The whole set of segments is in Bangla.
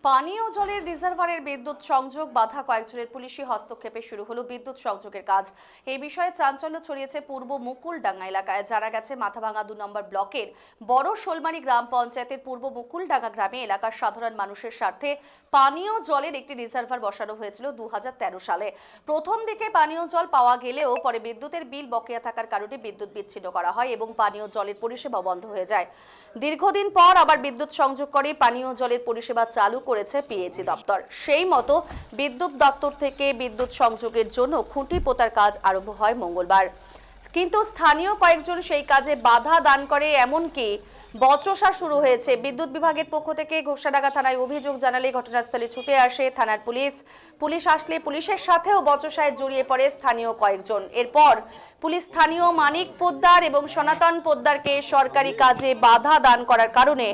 পানীয় জলের রিজার্ভারের বিদ্যুৎ সংযোগ বাধা, কয়েকজনের পুলিশি হস্তক্ষেপে শুরু হলো বিদ্যুৎ সংযোগের কাজ। এই বিষয়ে চাঞ্চল্য ছড়িয়েছে পূর্ব মুকুলডাঙ্গা এলাকায়। জানা গেছে, মাথাভাঙা 2 নম্বর ব্লকের বড় শোলমারি গ্রাম পঞ্চায়েতের পূর্ব মুকুলডাঙ্গা গ্রামে এলাকার সাধারণ মানুষের স্বার্থে পানীয় জলের একটি রিজার্ভার বসানো হয়েছিল 2013 সালে। প্রথম দিকে পানীয় জল পাওয়া গেলেও পরে বিদ্যুতের বিল বকেয়া থাকার কারণে বিদ্যুৎ বিচ্ছিন্ন করা হয় এবং পানীয় জলের পরিষেবা বন্ধ হয়ে যায়। দীর্ঘদিন পর আবার বিদ্যুৎ সংযোগ করে পানীয় জলের পরিষেবা চালু করেছে পিএইচই দপ্তর। সেই মতো বিদ্যুৎ দপ্তর থেকে বিদ্যুৎ সংযোগের জন্য খুঁটি পোতার কাজ আরম্ভ হয় মঙ্গলবার। কিন্তু স্থানীয় কয়েকজন সেই কাজে বাধা দান করে, এমনকি বচসা শুরু হয়েছে। বিদ্যুৎ বিভাগের পক্ষ থেকে ঘোষাডাঙ্গা থানায় অভিযোগ জানালে ঘটনাস্থলে ছুটে আসে থানার পুলিশ আসলে পুলিশের সাথেও বচসায় জড়িয়ে পড়ে স্থানীয় কয়েকজন। এরপর পুলিশ স্থানীয় মানিক পোদ্দার এবং সনাতন পোদ্দারকে সরকারি কাজে বাধা দান করার কারণে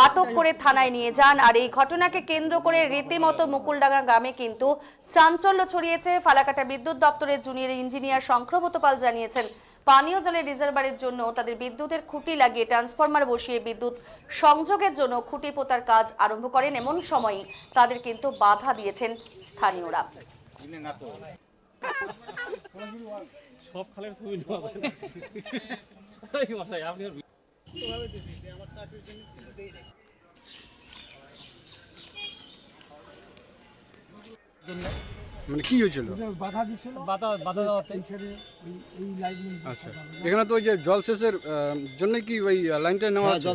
আটক করে থানায় নিয়ে যান। আর এই ঘটনাকে কেন্দ্র করে রীতিমতো মুকুলডাঙ্গা গ্রামে কিন্তু চাঞ্চল্য ছড়িয়েছে। ফালাকাটা বিদ্যুৎ দপ্তরের জুনিয়র ইঞ্জিনিয়ার শঙ্করব্রত পাল জানিয়েছেন, পানীয় জলের রিজার্ভারের জন্য তাদের বিদ্যুতের খুঁটি লাগিয়ে ট্রান্সফরমার বসিয়ে বিদ্যুৎ সংযোগের জন্য খুঁটি পোতার কাজ আরম্ভ করেন। এমন সময়ই তাদের কিন্তু বাধা দিয়েছেন স্থানীয়রা। সব খালের ছবি মানে কি হয়েছিল? বাধা দিছিল, বাধা দেওয়াতে এই লাইন। আচ্ছা, এখানে তো ওই যে জলসেচের জন্য কি ওই লাইনটা নেওয়া আছে?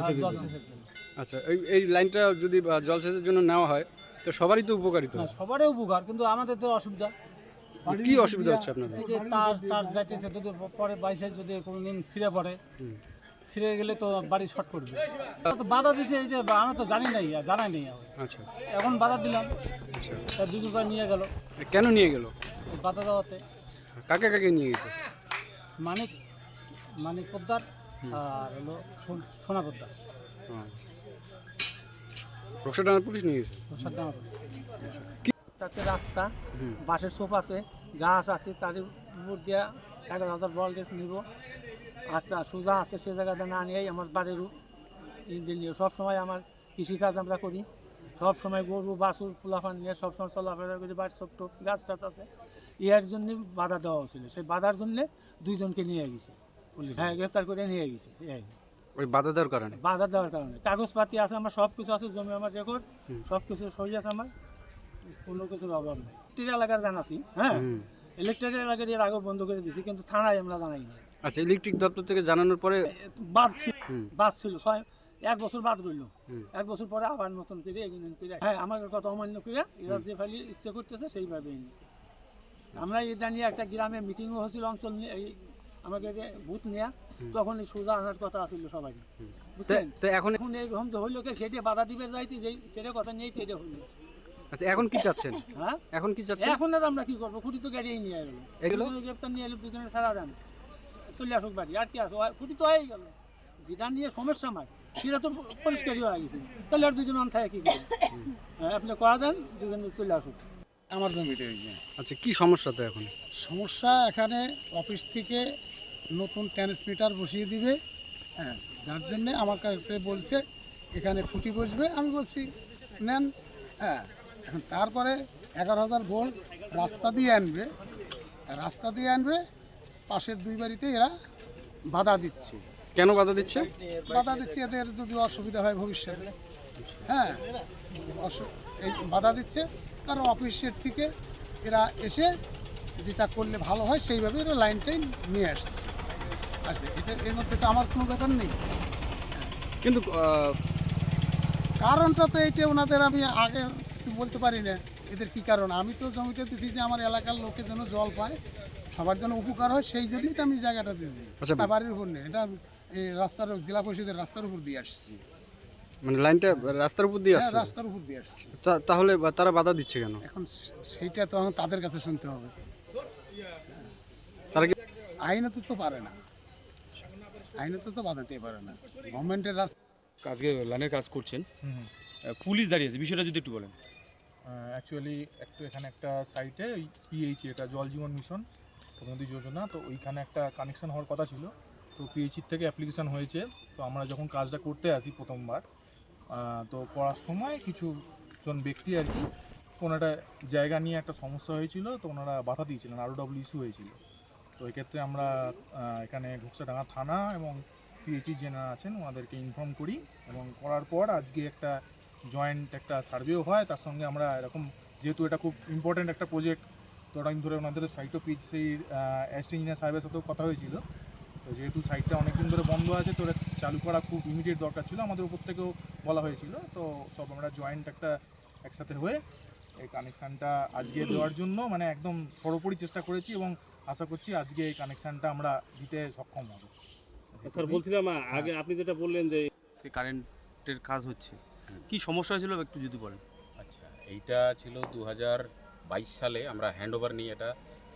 আচ্ছা, এই লাইনটা যদি জলসেচের জন্য নেওয়া হয় তো সবারই তো উপকারিত। সবারই উপকার, কিন্তু আমাদের তো অসুবিধা। কি অসুবিধা হচ্ছে আপনাদের? এই যে তার যাইতেছে, যদি পরে বাইসে যদি কোনোদিন ছিঁড়ে পড়ে, ছিঁড়ে গেলে তো বাড়ি শর্ট করবে। তো বাধা দিচ্ছে, এই যে আমরা তো জানাই নাই। আচ্ছা, এখন বাধা দিলাম, দুজন করে নিয়ে গেল। কেন নিয়ে গেল? বাধা দেওয়াতে। কাকে কাকে নিয়ে গেছে? মানিক পোদ্দার আর হলো সোনা পোদ্দার। রক্ষাডাঙ্গা পুলিশ নিয়ে গেছে। তাতে রাস্তা, বাঁশের সোপ আছে, গাছ আছে, তার উপর দিয়ে 11,000 ভোল্টেজ নিব। আচ্ছা, সোজা আছে, সে জায়গাতে না নিয়েই আমার বাড়ির ইঞ্জিন নিয়ে সবসময় আমার কৃষিকাজ আমরা করি। সবসময় গরু বাছুর পোলাফান নিয়ে সবসময় চলাফেরা করি। বাড়ির সব টোপ গাছ টাছ আছে, এর জন্য বাধা দেওয়া হয়েছিল। সেই বাধার জন্যে 2 জনকে নিয়ে গেছে পুলিশ। হ্যাঁ, গ্রেপ্তার করে নিয়ে গেছে। ওই বাধা দেওয়ার কারণে? বাধা দেওয়ার কারণে কাগজপাতি আছে, আমার সব কিছু আছে, জমি আমার রেকর্ড সব কিছু সই আছে, আমার কোনো কিছুর অভাব নেই। ইলেকট্রিক এলাকার জানাছি, হ্যাঁ, ইলেকট্রিক এলাকার এর আগে বন্ধ করে দিয়েছি, কিন্তু থানায় আমরা জানাই না। আচ্ছা, ইলেকট্রিক দপ্তর থেকে জানানোর পরে বাদ ছিল 1 বছর বাদ রইল। 1 বছর পরে আবার নতুন করে এগিয়ে করে, হ্যাঁ, আমার কথা অমান্য করে এরা যে ফাইলি ইচ্ছে করতেছে সেইভাবে নিয়েছে। আমরা এটা নিয়ে একটা গ্রামে মিটিংও হয়েছিল, অঞ্চল নিয়ে, আমাকে ভূত নেওয়া, তখন সোজা আনার কথা ছিল সবাই, বুঝলেন? তো এখন এইরকম যে হইলো, সেটা বাধা দিবে যাইতে, সেটা কথা নিয়েই তো এটা হইলো। আচ্ছা, এখন কি চাচ্ছেন? হ্যাঁ, এখন কি চাচ্ছেন? এখন আর আমরা কি করবো? খুঁটি তো গাড়িই নিয়ে এলো, গ্রেপ্তার নিয়ে এলো, 2 জনের ছাড়া দেন, চলে আসুক বাড়ি। আর কি আছে, খুঁটি তো হয়ে গেল। যেটা নিয়ে সমস্যা আমার, সেটা তো পরিষ্কারই হয়ে গেছে। তাহলে আর 2 জন অন্থায় কি করবে? আপনি করা দেন, 2 জন চলে আসুক। আমার জমিতে হয়েছে। আচ্ছা, কি সমস্যা তো এখন? সমস্যা, এখানে অফিস থেকে নতুন ট্রান্সমিটার বসিয়ে দিবে, হ্যাঁ, যার জন্যে আমার কাছে বলছে এখানে খুঁটি বসবে। আমি বলছি নেন, হ্যাঁ। এখন তারপরে 11,000 ভোল্ট রাস্তা দিয়ে আনবে, পাশের 2 বাড়িতে এরা বাধা দিচ্ছে। কেন বাধা দিচ্ছে? বাধা দিচ্ছে এদের যদি অসুবিধা হয় ভবিষ্যতে, হ্যাঁ, এই বাধা দিচ্ছে। কারণ অফিসের থেকে এরা এসে যেটা করলে ভালো হয় সেইভাবে এরা লাইনটাই নিয়ে আসছে। এর মধ্যে তো আমার কোনো ব্যাপার নেই, কিন্তু কারণটা তো এইটা ওনাদের আমি আগে কিছু বলতে পারি না, এদের কি কারণ। আমি তো জমিটা দিচ্ছি যে আমার এলাকার লোকে যেন জল পায়, সবার যেন উপকার হয়, সেই জন্যই তো আমি জায়গাটা দিয়েছি। বাড়ির উপর নেই, এটা এই রাস্তার, জেলা পরিষদের রাস্তার উপর দিয়ে আসছি। মানে লাইনটা রাস্তার উপর দিয়ে আসছে? রাস্তার উপর দিয়ে আসছে। তাহলে তারা বাধা দিচ্ছে কেন? এখন সেইটা তো তাদের কাছে শুনতে হবে। তারা কি আইনত তো পারে না, আইনত তো বাধাতেই পারে না। গভর্নমেন্টের রাস্তা আজকে লাইনের কাজ করছেন, পুলিশ দাঁড়িয়েছে, বিষয়টা যদি একটু বলেন। অ্যাকচুয়ালি এখানে একটা সাইটে ওই পিএইচি, এটা জল জীবন মিশন নদী যোজনা, তো ওইখানে একটা কানেকশন হওয়ার কথা ছিল। তো পিএইচির থেকে অ্যাপ্লিকেশন হয়েছে। তো আমরা যখন কাজটা করতে আসি প্রথমবার, তো করার সময় কিছু একজন ব্যক্তি আর কি কোনো একটা জায়গা নিয়ে একটা সমস্যা হয়েছিল, তো ওনারা বাধা দিয়েছিলেন, ROW ইস্যু হয়েছিল। তো এক্ষেত্রে আমরা এখানে ঘোকসাডাঙ্গা থানা এবং পিএইচি যেনারা আছেন ওনাদেরকে ইনফর্ম করি, এবং করার পর আজকে একটা জয়েন্ট একটা সার্ভেও হয়। তার সঙ্গে আমরা এরকম, যেহেতু এটা খুব ইম্পর্ট্যান্ট একটা প্রজেক্ট, তো অনেকদিন ধরে ওনাদের সাইটও পিএইচির অ্যাসিস্ট্যান্ট ইঞ্জিনিয়ার সাহেবের সাথেও কথা হয়েছিল। তো যেহেতু সাইটটা অনেকদিন ধরে বন্ধ আছে, তো এটা চালু করা খুব ইমিডিয়েট দরকার ছিল, আমাদের উপর থেকেও বলা হয়েছিল। তো সব আমরা জয়েন্ট একসাথে হয়ে এই কানেকশানটা আজকে দেওয়ার জন্য মানে একদম পুরোপুরি চেষ্টা করেছি, এবং আশা করছি আজকে এই কানেকশানটা আমরা দিতে সক্ষম হব। স্যার বলছিলাম আগে আপনি যেটা বললেন যে আজকে কারেন্টের কাজ হচ্ছে, কি সমস্যা হয়েছিল একটু যদি বলেন। আচ্ছা, এইটা ছিল 2022 সালে আমরা হ্যান্ডওভার নিই এটা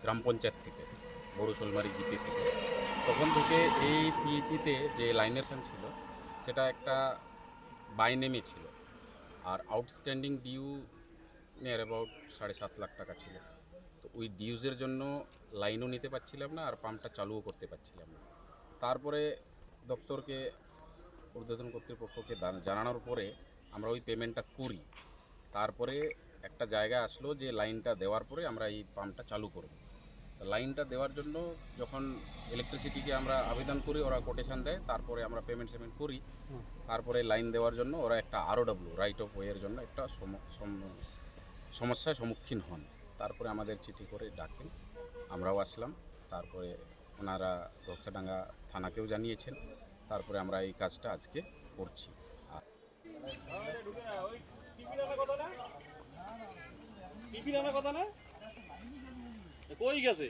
গ্রাম পঞ্চায়েত থেকে, বড়শোলমারি জিপি থেকে। তখন থেকে এই পিএইচিতে যে লাইনেশন ছিল সেটা একটা বাই নেমে ছিল, আর outstanding due near about 7.5 lakh টাকা ছিল। তো ওই ডিউজের জন্য লাইনও নিতে পারছিলাম না, আর পাম্পটা চালুও করতে পারছিলাম না। তারপরে দপ্তরকে, ঊর্ধ্বতন কর্তৃপক্ষকে জানানোর পরে আমরা ওই পেমেন্টটা করি। তারপরে একটা জায়গা আসলো যে লাইনটা দেওয়ার পরে আমরা এই পাম্পটা চালু করব। তো লাইনটা দেওয়ার জন্য যখন ইলেকট্রিসিটিকে আমরা আবেদন করি, ওরা কোটেশন দেয়, তারপরে আমরা পেমেন্ট করি। তারপরে লাইন দেওয়ার জন্য ওরা একটা ROW রাইট অফ ওয়ের জন্য একটা সমস্যার সম্মুখীন হন। তারপরে আমাদের চিঠি করে ডাকেন, আমরাও আসলাম। তারপরে ওনারা ঘোকসাডাঙ্গা থানাকেও জানিয়েছেন। তারপরে আমরা এই কাজটা আজকে করছি। কই গেছে